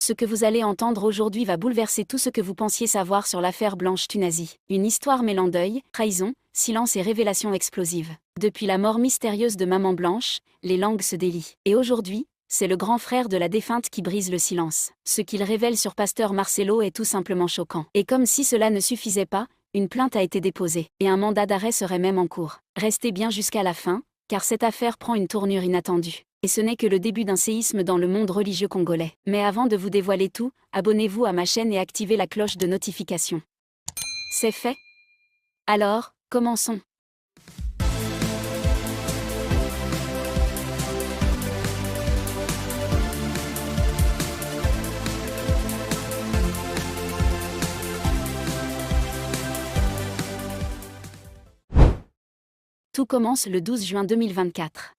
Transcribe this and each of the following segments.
Ce que vous allez entendre aujourd'hui va bouleverser tout ce que vous pensiez savoir sur l'affaire Blanche Thunazy. Une histoire mêlant deuil, trahison, silence et révélations explosives. Depuis la mort mystérieuse de Maman Blanche, les langues se délient. Et aujourd'hui, c'est le grand frère de la défunte qui brise le silence. Ce qu'il révèle sur Pasteur Marcelo est tout simplement choquant. Et comme si cela ne suffisait pas, une plainte a été déposée, et un mandat d'arrêt serait même en cours. Restez bien jusqu'à la fin, car cette affaire prend une tournure inattendue. Et ce n'est que le début d'un séisme dans le monde religieux congolais. Mais avant de vous dévoiler tout, abonnez-vous à ma chaîne et activez la cloche de notification. C'est fait? Alors, commençons. Tout commence le 12 juin 2024.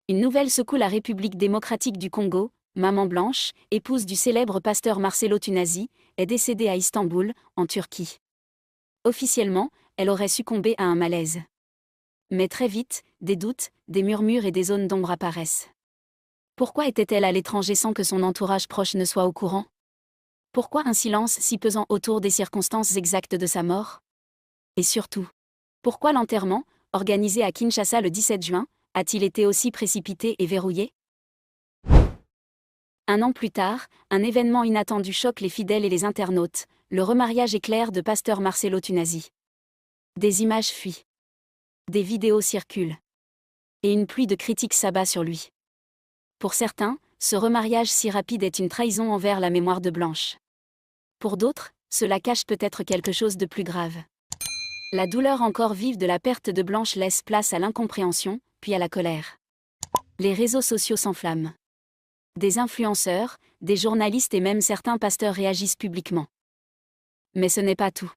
Une nouvelle secoue la République démocratique du Congo. Maman Blanche, épouse du célèbre pasteur Marcelo Thunazy, est décédée à Istanbul, en Turquie. Officiellement, elle aurait succombé à un malaise. Mais très vite, des doutes, des murmures et des zones d'ombre apparaissent. Pourquoi était-elle à l'étranger sans que son entourage proche ne soit au courant? Pourquoi un silence si pesant autour des circonstances exactes de sa mort? Et surtout, pourquoi l'enterrement, organisé à Kinshasa le 17 juin, a-t-il été aussi précipité et verrouillé? Un an plus tard, un événement inattendu choque les fidèles et les internautes, le remariage éclair de pasteur Marcelo Thunazy. Des images fuient. Des vidéos circulent. Et une pluie de critiques s'abat sur lui. Pour certains, ce remariage si rapide est une trahison envers la mémoire de Blanche. Pour d'autres, cela cache peut-être quelque chose de plus grave. La douleur encore vive de la perte de Blanche laisse place à l'incompréhension, puis à la colère. Les réseaux sociaux s'enflamment. Des influenceurs, des journalistes et même certains pasteurs réagissent publiquement. Mais ce n'est pas tout.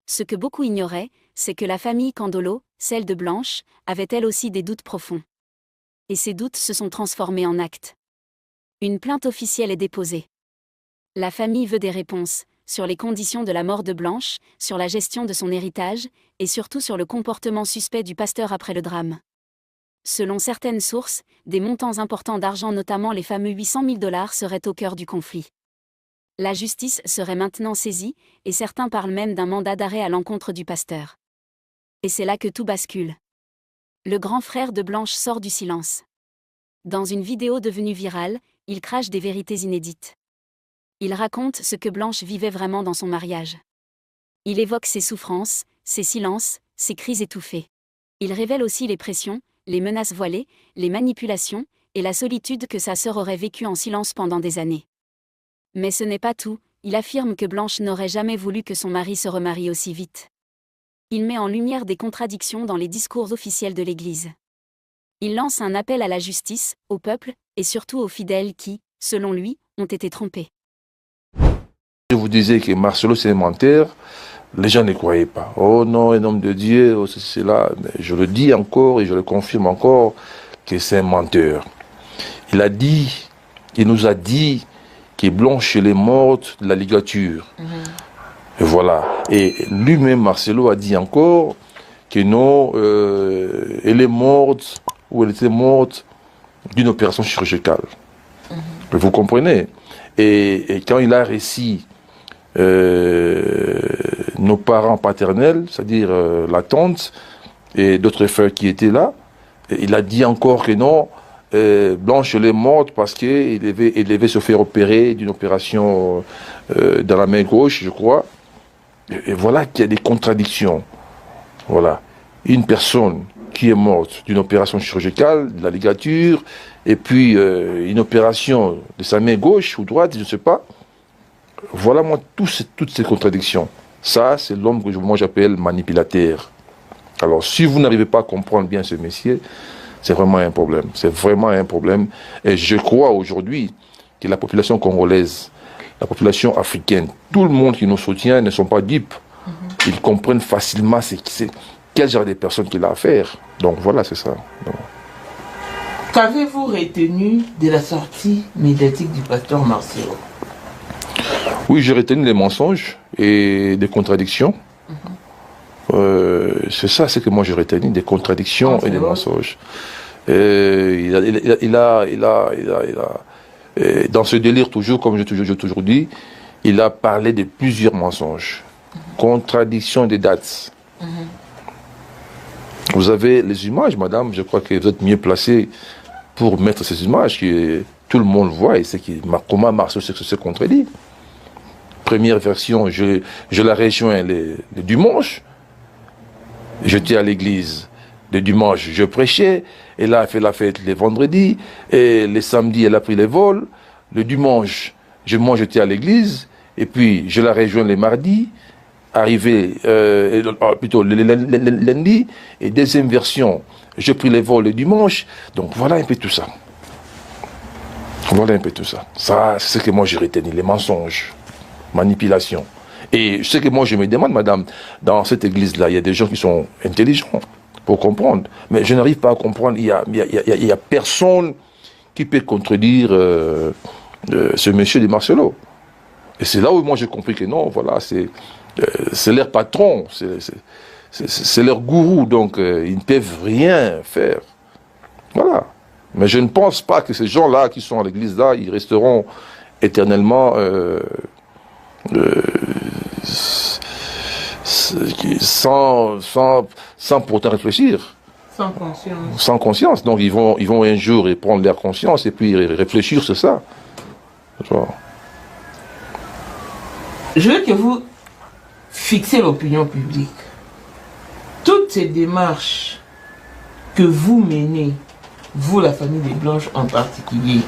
Ce que beaucoup ignoraient, c'est que la famille Kandolo, celle de Blanche, avait elle aussi des doutes profonds. Et ces doutes se sont transformés en actes. Une plainte officielle est déposée. La famille veut des réponses, sur les conditions de la mort de Blanche, sur la gestion de son héritage, et surtout sur le comportement suspect du pasteur après le drame. Selon certaines sources, des montants importants d'argent, notamment les fameux 800 000 $, seraient au cœur du conflit. La justice serait maintenant saisie, et certains parlent même d'un mandat d'arrêt à l'encontre du pasteur. Et c'est là que tout bascule. Le grand frère de Blanche sort du silence. Dans une vidéo devenue virale, il crache des vérités inédites. Il raconte ce que Blanche vivait vraiment dans son mariage. Il évoque ses souffrances, ses silences, ses cris étouffés. Il révèle aussi les pressions, les menaces voilées, les manipulations, et la solitude que sa sœur aurait vécue en silence pendant des années. Mais ce n'est pas tout, il affirme que Blanche n'aurait jamais voulu que son mari se remarie aussi vite. Il met en lumière des contradictions dans les discours officiels de l'Église. Il lance un appel à la justice, au peuple, et surtout aux fidèles qui, selon lui, ont été trompés. Je vous disais que Marcelo c'est un menteur, les gens ne croyaient pas. Oh non, un homme de Dieu, oh, c'est là. Mais je le dis encore et je le confirme encore que c'est un menteur. Il nous a dit que Blanche elle est morte de la ligature. Et voilà. Et lui-même, Marcelo, a dit encore que non, elle est morte, ou elle était morte d'une opération chirurgicale. Vous comprenez? Et quand il a réussi nos parents paternels, c'est-à-dire la tante et d'autres frères qui étaient là, il a dit encore que non, Blanche elle est morte parce qu'il devait se faire opérer d'une opération dans la main gauche, je crois. Et voilà qu'il y a des contradictions. Voilà. Une personne qui est morte d'une opération chirurgicale, de la ligature, et puis une opération de sa main gauche ou droite, je ne sais pas. Voilà moi toutes ces contradictions. Ça, c'est l'homme que moi j'appelle manipulateur. Alors si vous n'arrivez pas à comprendre bien ce métier, c'est vraiment un problème. C'est vraiment un problème. Et je crois aujourd'hui que la population congolaise, la population africaine, tout le monde qui nous soutient ne sont pas dupes. Ils comprennent facilement quel genre de personnes qu'il a à faire. Donc voilà, c'est ça. Qu'avez-vous retenu de la sortie médiatique du pasteur Marcelo? Oui, j'ai retenu les mensonges et des contradictions. C'est ça, c'est que moi j'ai retenu, des contradictions et des mensonges. Il a Et dans ce délire, toujours, comme j'ai toujours dit, il a parlé de plusieurs mensonges. Contradiction des dates. Vous avez les images, madame, je crois que vous êtes mieux placé pour mettre ces images, que tout le monde voit et c'est comment Marcelo se contredit. Première version, je la rejoins le dimanche, j'étais à l'église. Le dimanche, je prêchais, elle a fait la fête le vendredi, et le samedi, elle a pris les vols. Le dimanche, moi j'étais à l'église, et puis je la rejoins le mardi, arrivé plutôt le lundi, et deuxième version, j'ai pris les vols le dimanche. Donc voilà un peu tout ça. Voilà un peu tout ça. Ça, c'est ce que moi j'ai retenu, les mensonges, manipulation. Et ce que moi je me demande, madame, dans cette église-là, il y a des gens qui sont intelligents pour comprendre. Mais je n'arrive pas à comprendre, il y a personne qui peut contredire ce monsieur de Marcelo. Et c'est là où moi j'ai compris que non, voilà, c'est leur patron, c'est leur gourou, donc ils ne peuvent rien faire. Voilà. Mais je ne pense pas que ces gens-là qui sont à l'église là, ils resteront éternellement sans pourtant réfléchir. Sans conscience. Sans conscience. Donc ils vont un jour prendre leur conscience et puis réfléchir sur ça. Genre. Je veux que vous fixiez l'opinion publique. Toutes ces démarches que vous menez, vous, la famille des Blanches en particulier,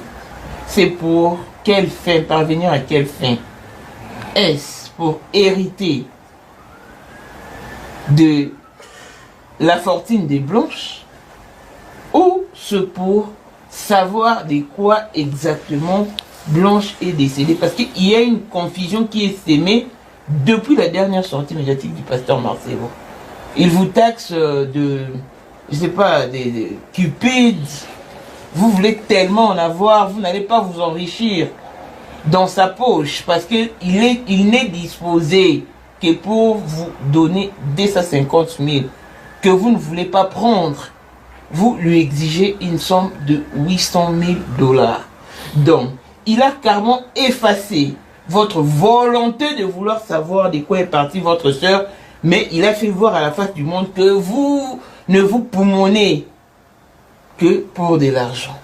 c'est pour quelle fin, parvenir à quelle fin? Est-ce pour hériter de la fortune des Blanches ou c'est pour savoir de quoi exactement Blanche est décédée? Parce qu'il y a une confusion qui est sémée depuis la dernière sortie médiatique du pasteur Marcelo. Il vous taxe de, je sais pas, des cupides. Vous voulez tellement en avoir, vous n'allez pas vous enrichir dans sa poche parce qu'il n'est disposé que pour vous donner 250 000 que vous ne voulez pas prendre. Vous lui exigez une somme de 800 000 $. Donc, il a carrément effacé votre volonté de vouloir savoir de quoi est partie votre soeur, mais il a fait voir à la face du monde que vous ne vous poumonnez que pour de l'argent.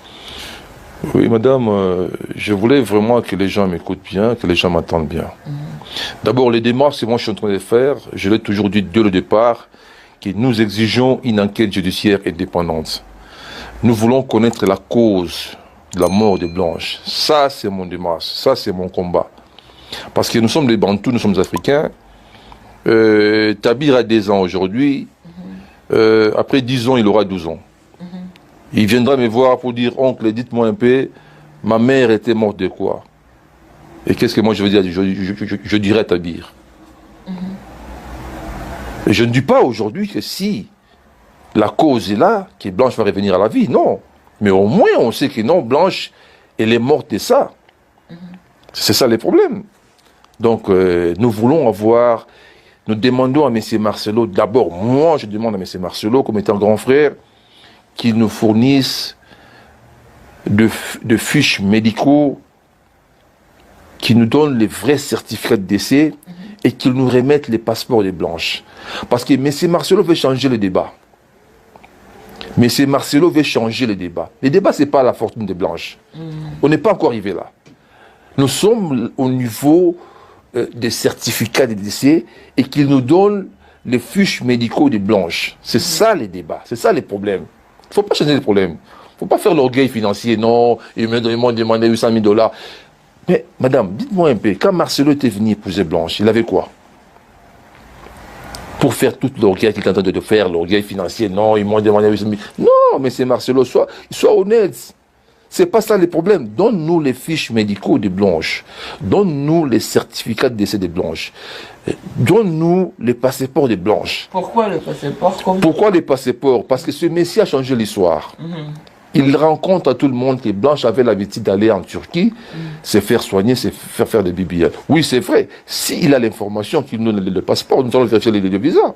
Oui, madame, je voulais vraiment que les gens m'écoutent bien, que les gens m'entendent bien. D'abord, les démarches que moi je suis en train de faire, je l'ai toujours dit dès le départ, que nous exigeons une enquête judiciaire indépendante. Nous voulons connaître la cause de la mort de Blanche. Ça, c'est mon démarche, ça, c'est mon combat. Parce que nous sommes des Bantous, nous sommes africains. Tabir a 10 ans aujourd'hui. Après 10 ans, il aura 12 ans. Il viendra me voir pour dire, oncle, dites-moi un peu, ma mère était morte de quoi? Et qu'est-ce que moi je veux dire? Je dirais Tabir. Et je ne dis pas aujourd'hui que si la cause est là, que Blanche va revenir à la vie, non. Mais au moins on sait que non, Blanche, elle est morte de ça. C'est ça le problème. Donc nous voulons avoir, nous demandons à M. Marcelo, d'abord moi je demande à M. Marcelo, comme étant grand frère, qu'il nous fournisse de fiches médicaux, qui nous donnent les vrais certificats de décès et qu'il nous remette les passeports de Blanche. Parce que M. Marcelo veut changer le débat. M. Marcelo veut changer le débat. Le débat, ce n'est pas la fortune de Blanche. On n'est pas encore arrivé là. Nous sommes au niveau des certificats de décès et qu'il nous donne les fiches médicaux de Blanche. C'est ça les débats, c'est ça les problèmes. Il ne faut pas changer les problèmes. Il ne faut pas faire l'orgueil financier. Non, ils m'ont demandé 800 000 $. Mais, madame, dites-moi un peu, quand Marcelo était venu épouser Blanche, il avait quoi? Pour faire tout l'orgueil qu'il est en train de faire, l'orgueil financier, non, ils m'ont demandé 800 000 $. Non, mais c'est Marcelo, sois honnête. C'est pas ça le problème. Donne-nous les fiches médicaux de Blanche. Donne-nous les certificats de décès de Blanche. Donne-nous les passeports de Blanche. Pourquoi les passeports? Pourquoi les passeports? Parce que ce messie a changé l'histoire. Il rencontre à tout le monde que Blanche avait l'habitude d'aller en Turquie, se faire soigner, se faire des BBL. Oui, c'est vrai. S'il a l'information qu'il nous donne le passeport, nous allons vérifier les visas.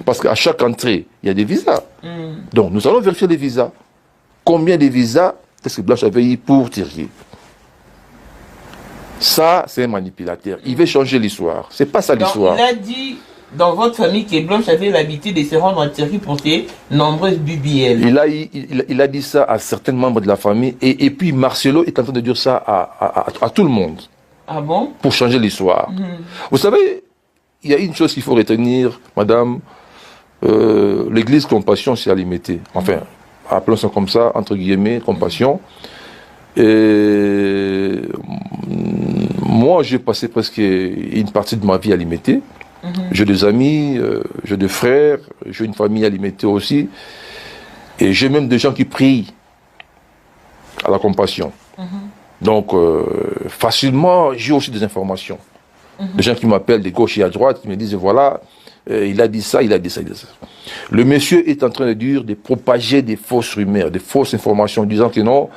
Parce qu'à chaque entrée, il y a des visas. Donc, nous allons vérifier les visas. Combien de visas est-ce que Blanche avait eu pour Turquie? Ça, c'est un manipulateur. Il veut changer l'histoire. C'est pas ça Donc, l'histoire. il a dit dans votre famille que Blanche avait l'habitude de se rendre en Turquie pour ses nombreuses BBL. Il a dit ça à certains membres de la famille. Et puis Marcelo est en train de dire ça à tout le monde. Ah bon? Pour changer l'histoire. Vous savez, il y a une chose qu'il faut retenir, madame. L'église Compassion s'est alimentée. Enfin, appelons ça comme ça, entre guillemets, Compassion. Et moi, j'ai passé presque une partie de ma vie alimentée. J'ai des amis, j'ai des frères, j'ai une famille alimentée aussi. Et j'ai même des gens qui prient à la Compassion. Donc, facilement, j'ai aussi des informations. Des gens qui m'appellent de gauche et à droite, qui me disent, voilà, il a dit ça, il a dit ça, il a dit ça. Le monsieur est en train de dire, de propager des fausses rumeurs, des fausses informations, disant que non,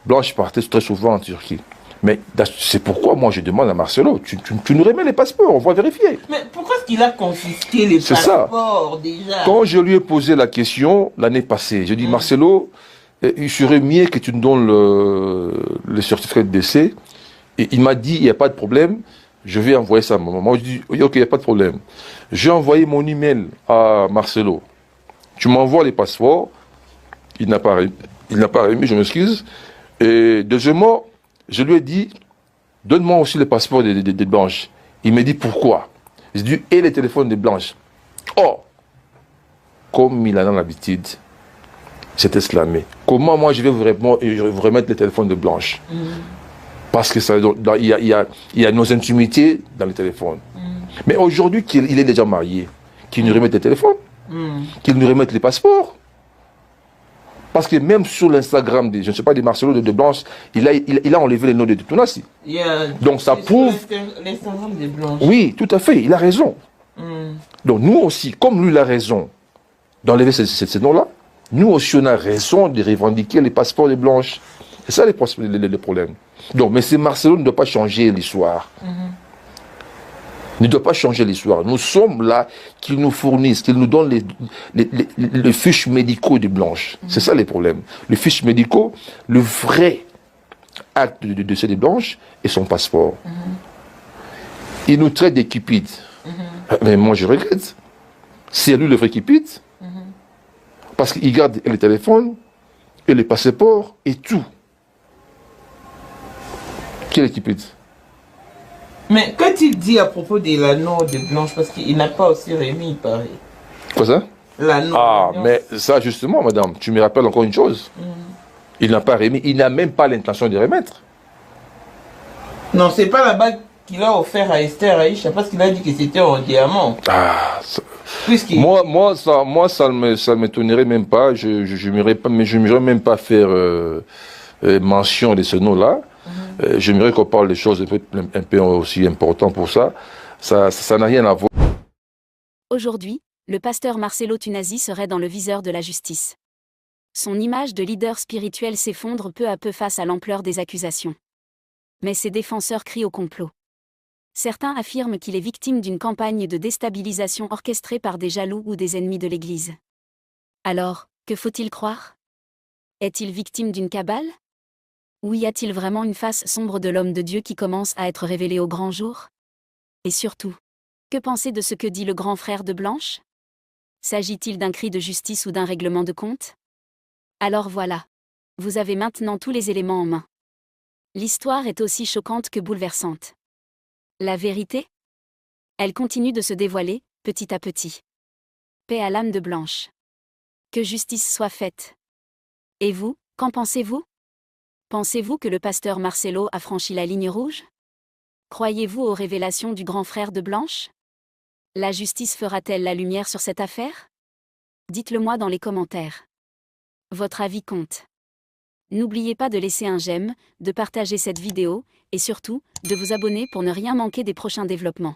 Blanche partait très souvent en Turquie. Mais c'est pourquoi moi je demande à Marcelo, tu nous remets les passeports, on va vérifier. Mais pourquoi est-ce qu'il a confisqué les passeports déjà? Quand je lui ai posé la question l'année passée, j'ai dit Marcelo, il serait mieux que tu nous donnes le certificat de décès. Et il m'a dit, il n'y a pas de problème, je vais envoyer ça à ma maman. Je dis, ok, il n'y a pas de problème. J'ai envoyé mon email à Marcelo. Tu m'envoies les passeports. Il n'a pas remis, je m'excuse. Et deuxièmement, je lui ai dit, donne-moi aussi les passeports de Blanche. Il me dit, pourquoi? J'ai dit, et les téléphones de Blanche. Oh, comme il a dans l'habitude, c'est exclamé. Comment moi je vais vous remettre les téléphones de Blanche? Parce que il y a nos intimités dans les téléphones. Mais aujourd'hui qu'il est déjà marié, qu'il nous remette les téléphones, qu'il nous remette les passeports. Parce que même sur l'Instagram, je ne sais pas, des Marcelo de Blanche, il a enlevé les noms de Tounassi. Donc ça prouve... L'Instagram de Blanche. Oui, tout à fait, il a raison. Donc nous aussi, comme lui il a raison d'enlever ces noms-là, nous aussi on a raison de revendiquer les passeports de Blanche. C'est ça les problèmes. Donc, mais c'est Marcelo ne doit pas changer l'histoire. Ne doit pas changer l'histoire. Nous sommes là, qu'ils nous fournissent, qu'ils nous donnent les fiches médicaux de Blanche. C'est ça les problèmes. Les fiches médicaux, le vrai acte de décès de Blanche et son passeport. Il nous traite des cupides. Mais moi je regrette. C'est lui le vrai cupide. Parce qu'il garde les téléphones et les passeports et tout. Quel est cupide? Mais qu'a-t-il dit à propos de l'anneau de Blanche? Parce qu'il n'a pas aussi remis, il paraît. Quoi ça? L'anneau. Ah, mais ça justement, madame, tu me rappelles encore une chose. Il n'a pas remis, il n'a même pas l'intention de remettre. Non, c'est pas la bague qu'il a offert à Esther Aïcha, parce qu'il a dit que c'était en diamant. Ah, moi, ça m'étonnerait même pas. Je n'aimerais même pas faire mention de ce nom-là. J'aimerais qu'on parle des choses un peu aussi importantes pour ça. Ça n'a rien à voir. Aujourd'hui, le pasteur Marcelo Tounassi serait dans le viseur de la justice. Son image de leader spirituel s'effondre peu à peu face à l'ampleur des accusations. Mais ses défenseurs crient au complot. Certains affirment qu'il est victime d'une campagne de déstabilisation orchestrée par des jaloux ou des ennemis de l'Église. Alors, que faut-il croire? Est-il victime d'une cabale? Ou y a-t-il vraiment une face sombre de l'homme de Dieu qui commence à être révélée au grand jour? Et surtout, que penser de ce que dit le grand frère de Blanche? S'agit-il d'un cri de justice ou d'un règlement de compte? Alors voilà. Vous avez maintenant tous les éléments en main. L'histoire est aussi choquante que bouleversante. La vérité? Elle continue de se dévoiler, petit à petit. Paix à l'âme de Blanche. Que justice soit faite. Et vous, qu'en pensez-vous? Pensez-vous que le pasteur Marcelo a franchi la ligne rouge? Croyez-vous aux révélations du grand frère de Blanche? La justice fera-t-elle la lumière sur cette affaire? Dites-le moi dans les commentaires. Votre avis compte. N'oubliez pas de laisser un j'aime, de partager cette vidéo, et surtout, de vous abonner pour ne rien manquer des prochains développements.